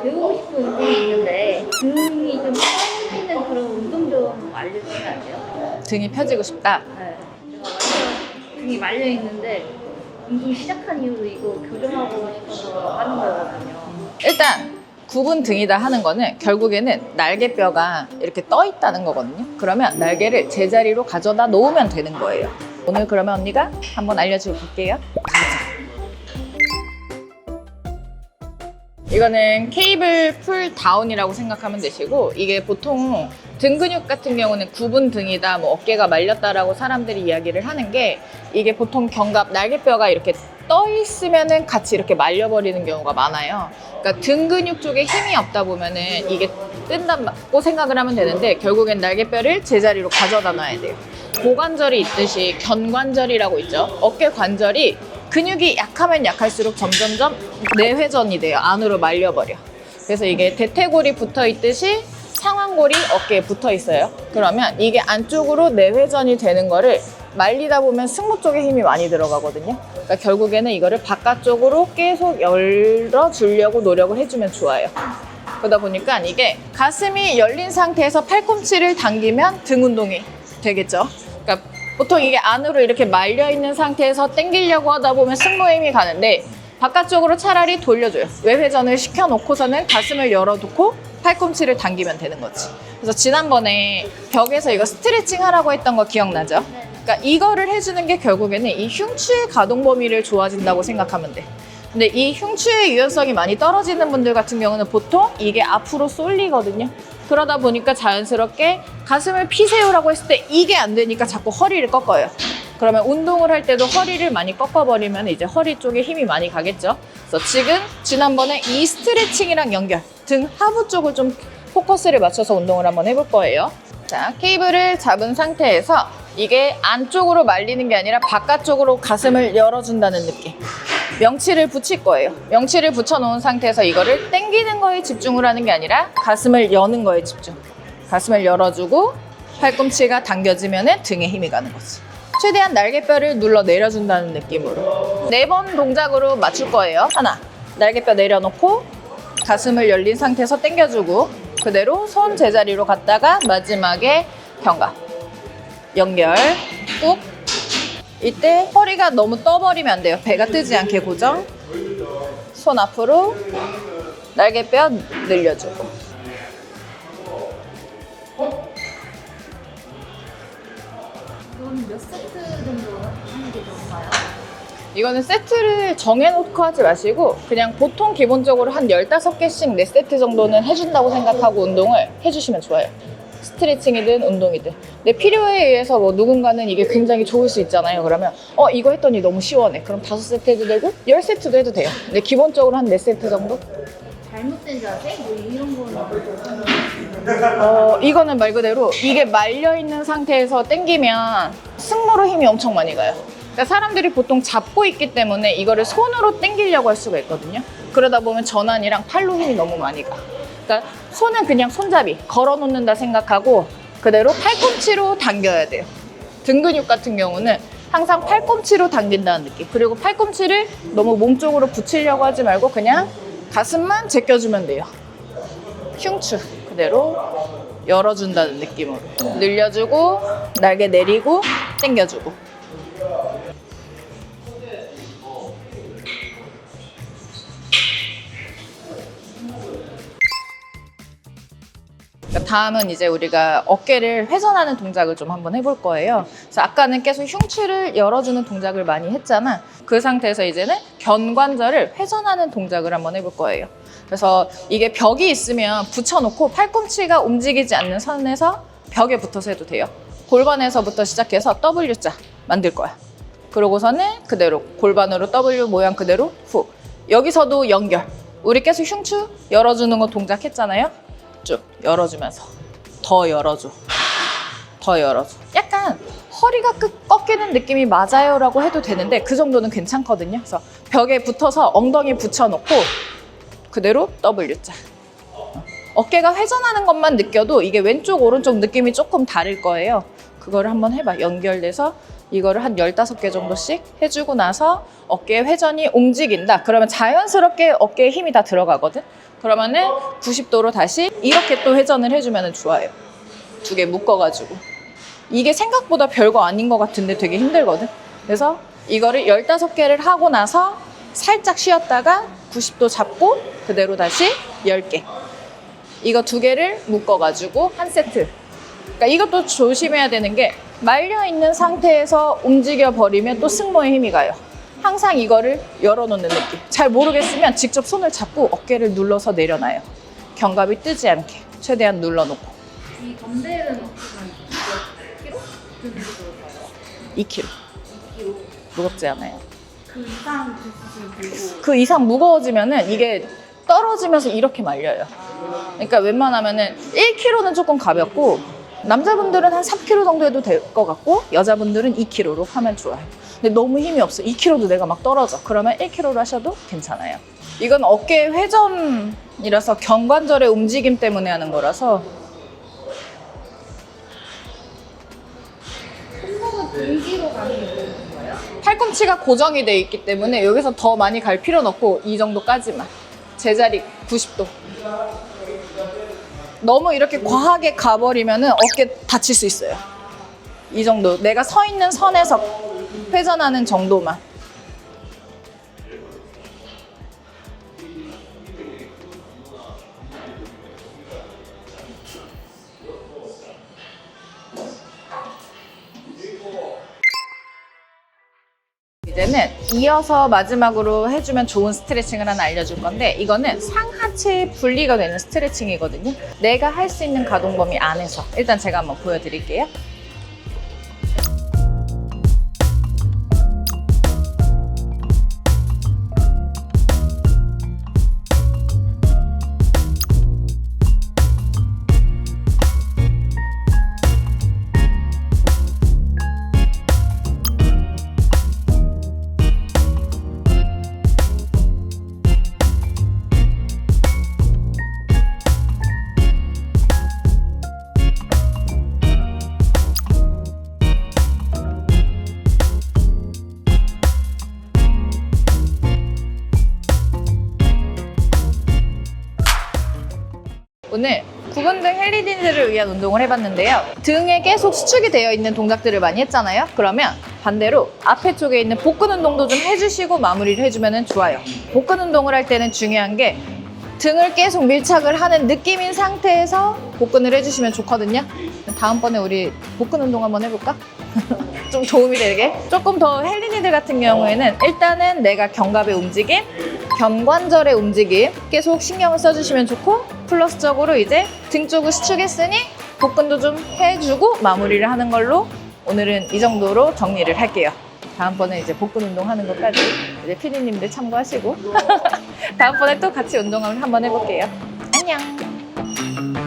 배우고 싶은 운동이 있는데 등이 좀 펴지는 그런 운동 좀 알려주시면 안 돼요? 등이 펴지고 싶다. 네. 제가 완전 등이 말려 있는데 운동 시작한 이후로 이거 교정하고 싶어서 하는 거거든요. 일단 굽은 등이다 하는 거는 결국에는 날개뼈가 이렇게 떠 있다는 거거든요. 그러면 날개를 제자리로 가져다 놓으면 되는 거예요. 오늘 그러면 언니가 한번 알려주고 볼게요. 이거는 케이블 풀 다운이라고 생각하면 되시고, 이게 보통 등 근육 같은 경우는 굽은 등이다, 뭐 어깨가 말렸다라고 사람들이 이야기를 하는 게, 이게 보통 견갑 날개뼈가 이렇게 떠 있으면은 같이 이렇게 말려버리는 경우가 많아요. 그러니까 등 근육 쪽에 힘이 없다 보면은 이게 뜬다고 생각을 하면 되는데, 결국엔 날개뼈를 제자리로 가져다 놔야 돼요. 고관절이 있듯이 견관절이라고 있죠. 어깨 관절이 근육이 약하면 약할수록 점점점 내회전이 돼요. 안으로 말려버려. 그래서 이게 대퇴골이 붙어 있듯이 상완골이 어깨에 붙어 있어요. 그러면 이게 안쪽으로 내회전이 되는 거를 말리다 보면 승모 쪽에 힘이 많이 들어가거든요. 그러니까 결국에는 이거를 바깥쪽으로 계속 열어주려고 노력을 해주면 좋아요. 그러다 보니까 이게 가슴이 열린 상태에서 팔꿈치를 당기면 등 운동이 되겠죠. 그러니까 보통 이게 안으로 이렇게 말려있는 상태에서 당기려고 하다 보면 승모에 힘이 가는데, 바깥쪽으로 차라리 돌려줘요. 외회전을 시켜놓고서는 가슴을 열어두고 팔꿈치를 당기면 되는 거지. 그래서 지난번에 벽에서 이거 스트레칭 하라고 했던 거 기억나죠? 그러니까 이거를 해주는 게 결국에는 이 흉추의 가동 범위를 좋아진다고 생각하면 돼. 근데 이 흉추의 유연성이 많이 떨어지는 분들 같은 경우는 보통 이게 앞으로 쏠리거든요. 그러다 보니까 자연스럽게 가슴을 피세우라고 했을 때 이게 안 되니까 자꾸 허리를 꺾어요. 그러면 운동을 할 때도 허리를 많이 꺾어버리면 이제 허리 쪽에 힘이 많이 가겠죠. 그래서 지금 지난번에 이 스트레칭이랑 연결, 등 하부 쪽을 좀 포커스를 맞춰서 운동을 한번 해볼 거예요. 자, 케이블을 잡은 상태에서 이게 안쪽으로 말리는 게 아니라 바깥쪽으로 가슴을 열어준다는 느낌. 명치를 붙일 거예요. 명치를 붙여놓은 상태에서 이거를 당기는 거에 집중을 하는 게 아니라 가슴을 여는 거에 집중. 가슴을 열어주고 팔꿈치가 당겨지면 등에 힘이 가는 거지. 최대한 날개뼈를 눌러 내려준다는 느낌으로 4번 동작으로 맞출 거예요. 하나, 날개뼈 내려놓고 가슴을 열린 상태에서 당겨주고 그대로 손 제자리로 갔다가 마지막에 견갑 연결 꾹. 이때 허리가 너무 떠버리면 안 돼요. 배가 뜨지 않게 고정. 손 앞으로 날개뼈 늘려주고. 그럼 몇 세트 정도 하는 게 좋을까요? 이거는 세트를 정해놓고 하지 마시고 그냥 보통 기본적으로 한 15개씩 4세트 정도는 해준다고 생각하고 운동을 해주시면 좋아요. 스트레칭이든 운동이든. 내 필요에 의해서 뭐 누군가는 이게 굉장히 좋을 수 있잖아요. 그러면 이거 했더니 너무 시원해. 그럼 5세트 해도 되고 10세트도 해도 돼요. 근데 기본적으로 한 4세트 정도? 잘못된 자세? 뭐 이런 거는 이거는 말 그대로 이게 말려있는 상태에서 당기면 승모로 힘이 엄청 많이 가요. 그러니까 사람들이 보통 잡고 있기 때문에 이거를 손으로 당기려고 할 수가 있거든요. 그러다 보면 전환이랑 팔로 힘이 너무 많이 가. 그러니까 손은 그냥 손잡이 걸어놓는다 생각하고 그대로 팔꿈치로 당겨야 돼요. 등 근육 같은 경우는 항상 팔꿈치로 당긴다는 느낌. 그리고 팔꿈치를 너무 몸 쪽으로 붙이려고 하지 말고 그냥 가슴만 제껴주면 돼요. 흉추 그대로 열어준다는 느낌으로 늘려주고 날개 내리고 당겨주고. 다음은 이제 우리가 어깨를 회전하는 동작을 좀 한번 해볼 거예요. 그래서 아까는 계속 흉추를 열어주는 동작을 많이 했잖아. 그 상태에서 이제는 견관절을 회전하는 동작을 한번 해볼 거예요. 그래서 이게 벽이 있으면 붙여놓고 팔꿈치가 움직이지 않는 선에서 벽에 붙어서 해도 돼요. 골반에서부터 시작해서 W자 만들 거야. 그러고서는 그대로 골반으로 W 모양 그대로 후. 여기서도 연결. 우리 계속 흉추 열어주는 거 동작 했잖아요. 쭉 열어주면서 더 열어줘. 더 열어줘. 약간 허리가 꺾이는 느낌이 맞아요 라고 해도 되는데 그 정도는 괜찮거든요. 그래서 벽에 붙어서 엉덩이 붙여놓고 그대로 W자. 어깨가 회전하는 것만 느껴도 이게 왼쪽 오른쪽 느낌이 조금 다를 거예요. 그거를 한번 해봐. 연결돼서 이거를 한 15개 정도씩 해주고 나서 어깨 회전이 움직인다. 그러면 자연스럽게 어깨에 힘이 다 들어가거든. 그러면은 90도로 다시 이렇게 또 회전을 해주면 좋아요. 두 개 묶어가지고. 이게 생각보다 별거 아닌 것 같은데 되게 힘들거든. 그래서 이거를 15개를 하고 나서 살짝 쉬었다가 90도 잡고 그대로 다시 10개. 이거 두 개를 묶어가지고 한 세트. 그러니까 이것도 조심해야 되는 게 말려있는 상태에서 움직여버리면 또 승모에 힘이 가요. 항상 이거를 열어놓는 느낌. 잘 모르겠으면 직접 손을 잡고 어깨를 눌러서 내려놔요. 견갑이 뜨지 않게 최대한 눌러놓고. 이 덤벨은 한 몇 킬로? 그 정도 들어가요? 2kg. 2kg. 무겁지 않아요. 그 이상 드시면 들고. 그 이상 무거워지면은 이게 떨어지면서 이렇게 말려요. 그러니까 웬만하면은 1kg는 조금 가볍고 남자분들은 한 3kg 정도 해도 될 것 같고 여자분들은 2kg로 하면 좋아요. 근데 너무 힘이 없어. 2kg도 내가 막 떨어져. 그러면 1kg로 하셔도 괜찮아요. 이건 어깨 회전이라서 경관절의 움직임 때문에 하는 거라서 손목은 등기로 가는 게 좋은 거예요? 팔꿈치가 고정이 돼 있기 때문에 여기서 더 많이 갈 필요는 없고 이 정도까지만. 제자리 90도. 너무 이렇게 과하게 가버리면은 어깨 다칠 수 있어요. 이 정도. 내가 서 있는 선에서 회전하는 정도만. 이제는 이어서 마지막으로 해주면 좋은 스트레칭을 하나 알려줄 건데 이거는 상하체 분리가 되는 스트레칭이거든요. 내가 할 수 있는 가동 범위 안에서 일단 제가 한번 보여드릴게요. 오늘 구분등 헬리디즈를 위한 운동을 해봤는데요. 등에 계속 수축이 되어 있는 동작들을 많이 했잖아요. 그러면 반대로 앞에 쪽에 있는 복근 운동도 좀 해주시고 마무리를 해주면 좋아요. 복근 운동을 할 때는 중요한 게 등을 계속 밀착을 하는 느낌인 상태에서 복근을 해주시면 좋거든요. 다음번에 우리 복근 운동 한번 해볼까? 좀 도움이 되게. 조금 더 헬린이들 같은 경우에는 일단은 내가 견갑의 움직임, 견관절의 움직임 계속 신경을 써주시면 좋고 플러스적으로 이제 등 쪽을 수축했으니 복근도 좀 해주고 마무리를 하는 걸로 오늘은 이 정도로 정리를 할게요. 다음번에 이제 복근 운동 하는 것까지 이제 피디님들 참고하시고 다음번에 또 같이 운동을 한번 해볼게요. 안녕.